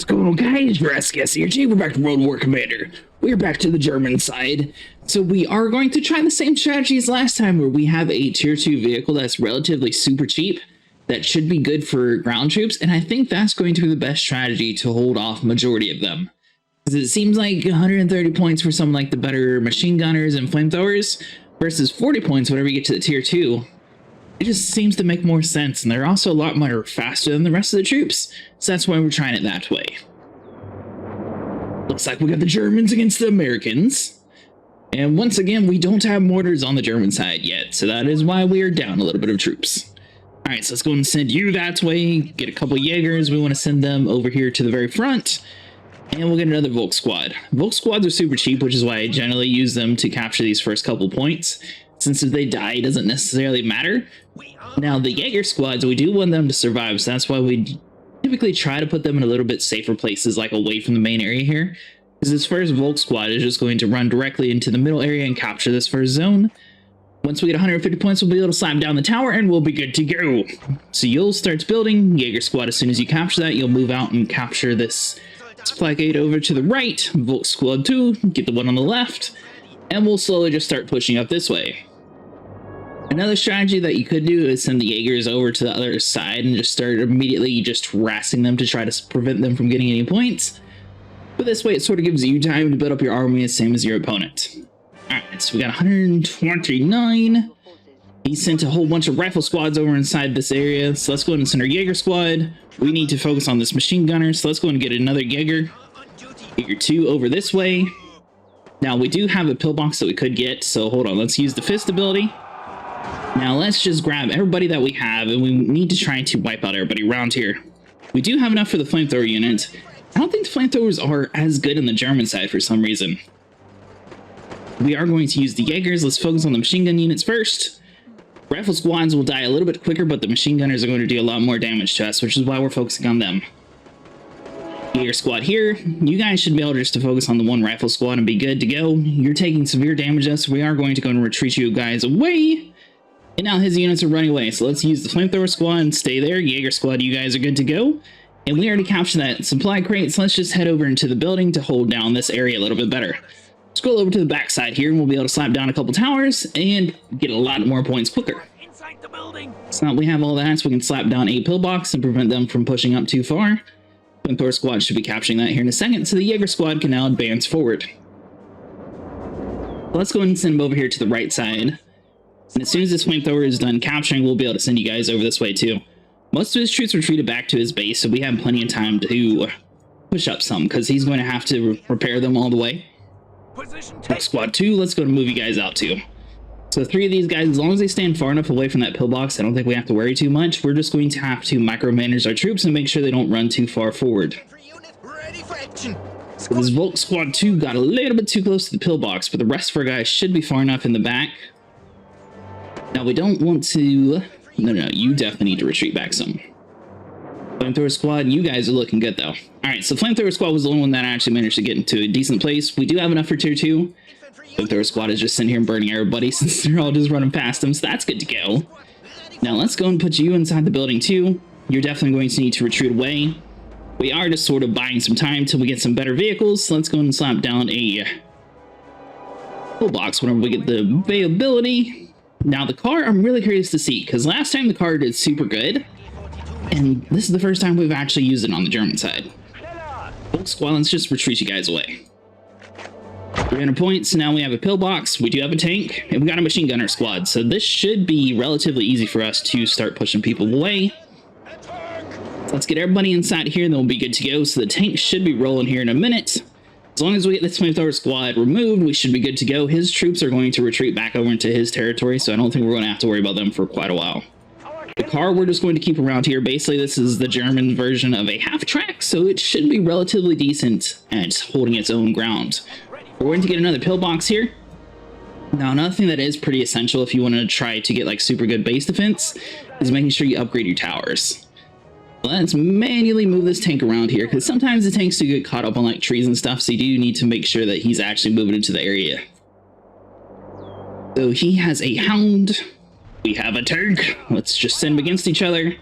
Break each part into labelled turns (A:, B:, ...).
A: What's going on, guys? Jurassic here. We're back to World War Commander. We're back to the German side. So we are going to try the same strategy as last time, where we have a tier 2 vehicle that's relatively super cheap that should be good for ground troops, and I think that's going to be the best strategy to hold off majority of them. Because it seems like 130 points for some like the better machine gunners and flamethrowers versus 40 points whenever you get to the tier 2. It just seems to make more sense, and they're also a lot more faster than the rest of the troops, so that's why we're trying it that way. Looks like we got the Germans against the Americans. And once again, we don't have mortars on the German side yet, so that is why we are down a little bit of troops. Alright, so let's go and send you that way, get a couple Jaegers. We want to send them over here to the very front, and we'll get another Volk squad. Volk squads are super cheap, which is why I generally use them to capture these first couple points, since if they die, it doesn't necessarily matter. Now, the Jaeger squads, we do want them to survive, so that's why we typically try to put them in a little bit safer places, like away from the main area here. Because this first Volk squad is just going to run directly into the middle area and capture this first zone. Once we get 150 points, we'll be able to slam down the tower and we'll be good to go. So you'll start building Jaeger squad. As soon as you capture that, you'll move out and capture this supply gate over to the right. Volk squad 2, get the one on the left, and we'll slowly just start pushing up this way. Another strategy that you could do is send the Jaegers over to the other side and just start immediately just harassing them to try to prevent them from getting any points. But this way it sort of gives you time to build up your army as same as your opponent. Alright, so we got 129. He sent a whole bunch of rifle squads over inside this area, so let's go ahead and send our Jaeger squad. We need to focus on this machine gunner, so let's go ahead and get another Jaeger. Jaeger 2 over this way. Now we do have a pillbox that we could get, so hold on, let's use the fist ability. Now let's just grab everybody that we have, and we need to try to wipe out everybody around here. We do have enough for the flamethrower unit. I don't think the flamethrowers are as good on the German side for some reason. We are going to use the Jaegers. Let's focus on the machine gun units first. Rifle squads will die a little bit quicker, but the machine gunners are going to do a lot more damage to us, which is why we're focusing on them. Jaeger squad here. You guys should be able just to focus on the one rifle squad and be good to go. You're taking severe damage to us. We are going to go and retreat you guys away. And now his units are running away, so let's use the flamethrower squad and stay there. Jaeger squad, you guys are good to go. And we already captured that supply crate, so let's just head over into the building to hold down this area a little bit better. Scroll over to the back side here, and we'll be able to slap down a couple towers and get a lot more points quicker.
B: Inside the building.
A: So now we have all that, so we can slap down a pillbox and prevent them from pushing up too far. Flamethrower squad should be capturing that here in a second, so the Jaeger squad can now advance forward. Let's go ahead and send them over here to the right side. And as soon as this flamethrower is done capturing, we'll be able to send you guys over this way too. Most of his troops retreated back to his base, so we have plenty of time to push up some, because he's going to have to repair them all the way. Squad 2, let's go to move you guys out too. So 3 of these guys, as long as they stand far enough away from that pillbox, I don't think we have to worry too much. We're just going to have to micromanage our troops and make sure they don't run too far forward. So this Volk squad 2 got a little bit too close to the pillbox, but the rest of our guys should be far enough in the back. Now we don't want to... No, you definitely need to retreat back some. Flamethrower squad, you guys are looking good though. Alright, so Flamethrower squad was the only one that actually managed to get into a decent place. We do have enough for tier 2. Flamethrower squad is just sitting here burning everybody since they're all just running past them, so that's good to go. Now let's go and put you inside the building too. You're definitely going to need to retreat away. We are just sort of buying some time till we get some better vehicles, so let's go and slap down a pillbox whenever we get the availability. Now the car, I'm really curious to see, because last time the car did super good, and this is the first time we've actually used it on the German side. Volk squad, let's just retreat you guys away. 300 points, now we have a pillbox, we do have a tank, and we got a machine gunner squad, so this should be relatively easy for us to start pushing people away. So let's get everybody inside here, and then we'll be good to go. So the tank should be rolling here in a minute. As long as we get this flamethrower squad removed, we should be good to go. His troops are going to retreat back over into his territory, so I don't think we're going to have to worry about them for quite a while. The car we're just going to keep around here. Basically, this is the German version of a half-track, so it should be relatively decent at holding its own ground. We're going to get another pillbox here. Now, another thing that is pretty essential if you want to try to get like super good base defense is making sure you upgrade your towers. Let's manually move this tank around here, because sometimes the tanks do get caught up on like trees and stuff, so you do need to make sure that he's actually moving into the area. So he has a hound. We have a tank. Let's just send them against each other.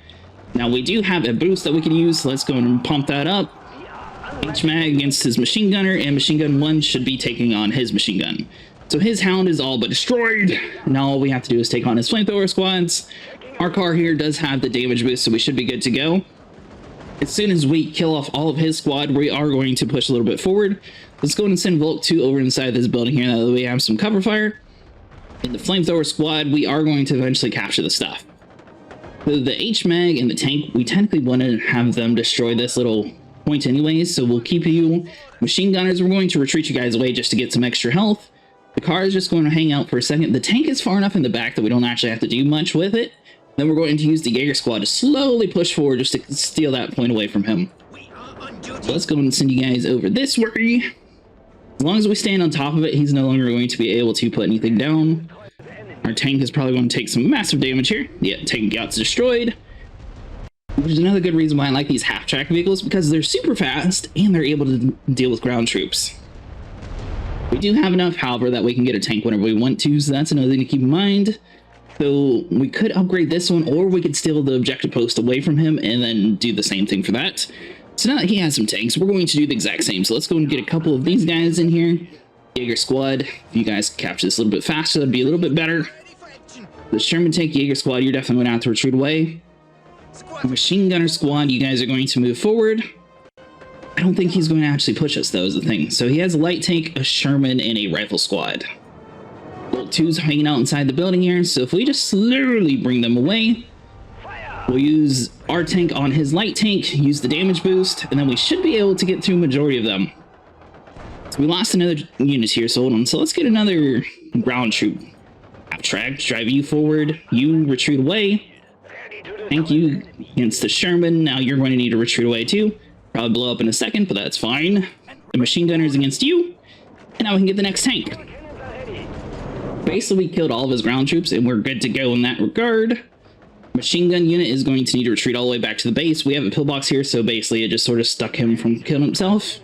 A: Now we do have a boost that we can use, so let's go and pump that up. HMAG against his machine gunner, and machine gun 1 should be taking on his machine gun. So his hound is all but destroyed. Now all we have to do is take on his flamethrower squads. Our car here does have the damage boost, so we should be good to go. As soon as we kill off all of his squad, we are going to push a little bit forward. Let's go and send WW2 over inside this building here, now that we have some cover fire. In the flamethrower squad, we are going to eventually capture the stuff. So the HMAG and the tank, we technically want to have them destroy this little point anyways, so we'll keep you. Machine gunners, we're going to retreat you guys away just to get some extra health. The car is just going to hang out for a second. The tank is far enough in the back that we don't actually have to do much with it. Then we're going to use the Jaeger squad to slowly push forward just to steal that point away from him. So let's go and send you guys over this way. As long as we stand on top of it, he's no longer going to be able to put anything down. Our tank is probably going to take some massive damage here. Yeah, tank gets destroyed. Which is another good reason why I like these half-track vehicles, because they're super fast and they're able to deal with ground troops. We do have enough, however, that we can get a tank whenever we want to, so that's another thing to keep in mind. So we could upgrade this one, or we could steal the objective post away from him and then do the same thing for that. So now that he has some tanks, we're going to do the exact same. So let's go and get a couple of these guys in here. Jaeger squad, if you guys could capture this a little bit faster, that'd be a little bit better. The Sherman tank Jaeger squad, you're definitely going to have to retreat away. Machine gunner squad, you guys are going to move forward. I don't think he's going to actually push us, though, is the thing. So he has a light tank, a Sherman, and a rifle squad. WW2's hanging out inside the building here, so if we just slowly bring them away, we'll use our tank on his light tank, use the damage boost, and then we should be able to get through majority of them. So we lost another unit here, so hold on. So let's get another ground troop. Half-track, drive you forward, you retreat away. Thank you against the Sherman. Now you're going to need to retreat away too. Probably blow up in a second, but that's fine. The machine gunner's against you. And now we can get the next tank. Basically, we killed all of his ground troops, and we're good to go in that regard. Machine gun unit is going to need to retreat all the way back to the base. We have a pillbox here, so basically it just sort of stuck him from killing himself.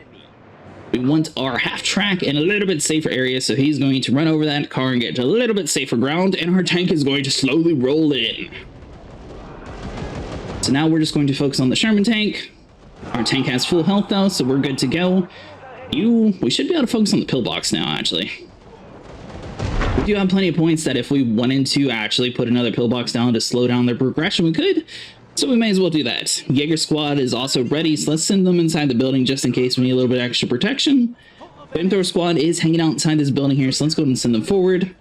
A: We want our half-track in a little bit safer area, so he's going to run over that car and get to a little bit safer ground, and our tank is going to slowly roll in. So now we're just going to focus on the Sherman tank. Our tank has full health though, so we're good to go. We should be able to focus on the pillbox now, actually. We do have plenty of points that if we wanted to actually put another pillbox down to slow down their progression, we could. So we may as well do that. Jaeger squad is also ready, so let's send them inside the building just in case we need a little bit of extra protection. Flamethrower squad is hanging out inside this building here, so let's go ahead and send them forward.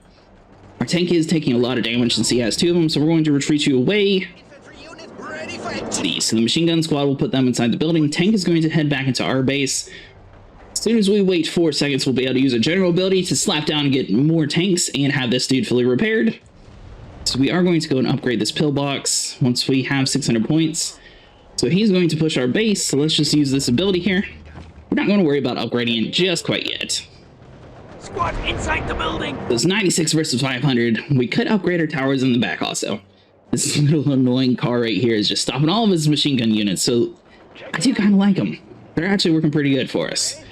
A: Our tank is taking a lot of damage since he has two of them, so we're going to retreat you away. So the machine gun squad will put them inside the building. Tank is going to head back into our base. As soon as we wait 4 seconds, we'll be able to use a general ability to slap down and get more tanks and have this dude fully repaired. So we are going to go and upgrade this pillbox once we have 600 points. So he's going to push our base, so let's just use this ability here. We're not going to worry about upgrading it just quite yet.
B: Squad inside the building!
A: So it's 96 versus 500. We could upgrade our towers in the back also. This little annoying car right here is just stopping all of his machine gun units, so I do kind of like them. They're actually working pretty good for us.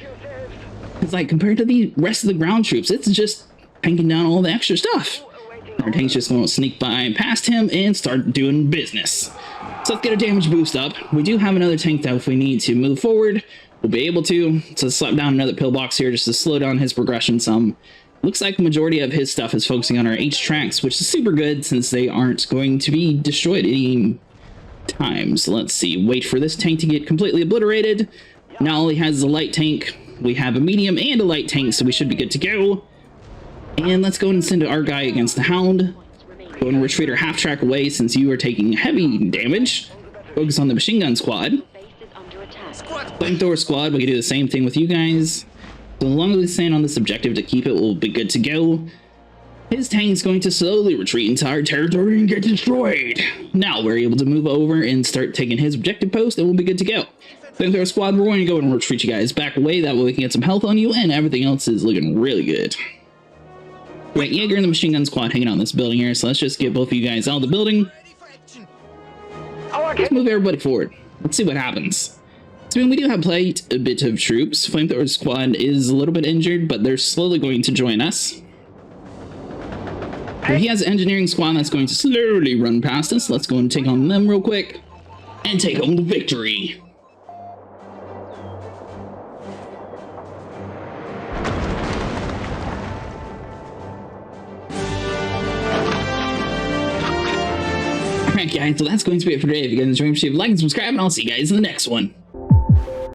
A: It's like, compared to the rest of the ground troops, it's just tanking down all the extra stuff. Our tank's just going to sneak by past him and start doing business. So let's get a damage boost up. We do have another tank that if we need to move forward, we'll be able to. So let's slap down another pillbox here just to slow down his progression some. Looks like the majority of his stuff is focusing on our H-tracks, which is super good since they aren't going to be destroyed any time. So let's see. Wait for this tank to get completely obliterated. Now all he has is a light tank. We have a medium and a light tank, so we should be good to go. And let's go and send our guy against the Hound. Go and retreat our half-track away since you are taking heavy damage. Focus on the machine gun squad. Flamethrower squad, we can do the same thing with you guys. So as long as we stand on this objective to keep it, we'll be good to go. His tank is going to slowly retreat into our territory and get destroyed. Now we're able to move over and start taking his objective post, and we'll be good to go. Flamethrower squad, we're going to go and retreat you guys back away. That way we can get some health on you, and everything else is looking really good. Right, Jaeger and the machine gun squad hanging out in this building here, so let's just get both of you guys out of the building. Let's move everybody forward. Let's see what happens. So I mean, we do have quite a bit of troops. Flamethrower squad is a little bit injured, but they're slowly going to join us. So he has an engineering squad that's going to slowly run past us. Let's go and take on them real quick and take home the victory. Alright guys, so that's going to be it for today. If you guys enjoyed, like and subscribe, and I'll see you guys in the next one.